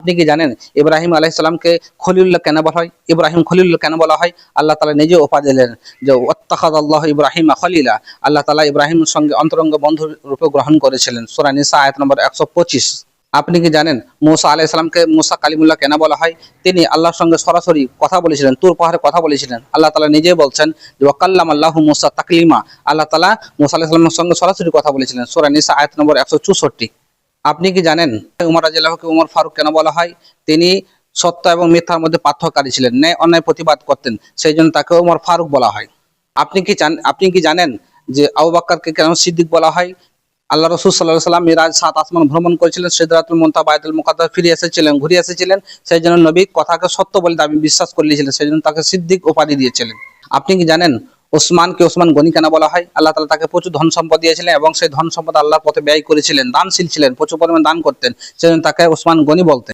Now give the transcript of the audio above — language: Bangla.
আপনি কি জানেন ইব্রাহিম আলাইহিস সালামকে খলিলুল্লাহ কেন বলা হয়? ইব্রাহিম খলিলুল্লাহ কেন বলা হয়? আল্লাহ তাআলা নিজে উপাধি দিলেন যে ওয়াত্তাখাযাল্লাহু ইব্রাহিমা খলিলা। আল্লাহ তাআলা ইব্রাহিমের সঙ্গে অন্তরঙ্গ বন্ধু রূপে গ্রহণ করেছিলেন। সূরা নিসা আয়াত নম্বর 125। আপনি কি জানেন মুসা আলাইহিস সালামকে মুসা কালিমুল্লাহ কেন বলা হয়? তিনি আল্লাহর সঙ্গে সরাসরি কথা বলেছিলেন, তুর পাহাড়ে কথা বলেছিলেন। আল্লাহ তাআলা নিজেই বলছেন যে ওয়াকাল্লামাল্লাহু মুসা তাকলিমা। আল্লাহ তাআলা মুসা আলাইহিস সালামের সঙ্গে সরাসরি কথা বলেছিলেন। সূরা নিসা আয়াত নম্বর 164। আপনি কি জানেন উমর রাদিয়াল্লাহুকে উমর ফারুক কেন বলা হয়? তিনি সত্য এবং মিথ্যার মধ্যে পার্থক্যকারী ছিলেন, ন্যায় অন্যায় প্রতিবাদ করতেন, সেই জন্য তাকে উমর ফারুক বলা হয়। আপনি কি জানেন যে আবু বকরকে কেন সিদ্দিক বলা হয়? আল্লাহ রাসূল সাল্লাল্লাহু আলাইহি ওয়াসাল্লাম মিরাজ ৭ আসমান ভ্রমণ করেছিলেন, সিদরাতুল মুনতাহা বাইতুল মুকাদ্দাস ঘুরে এসেছিলেন। সেই জন্য নবী কথাকে সত্য বলে দাবি বিশ্বাস করে নিয়েছিলেন, সেই জন্য তাকে সিদ্দিক উপাধি দিয়েছিলেন। আপনি কি জানেন ওসমানকে ওসমান গনি কেন বলা হয়? আল্লাহ তাআলা তাকে প্রচুর ধন সম্পদ দিয়েছিলেন এবং সেই ধন সম্পদ আল্লাহর পথে ব্যয় করেছিলেন, দানশীল ছিলেন, প্রচুর পরিমাণ দান করতেন, সেজন্য তাকে ওসমান গনি বলতেন।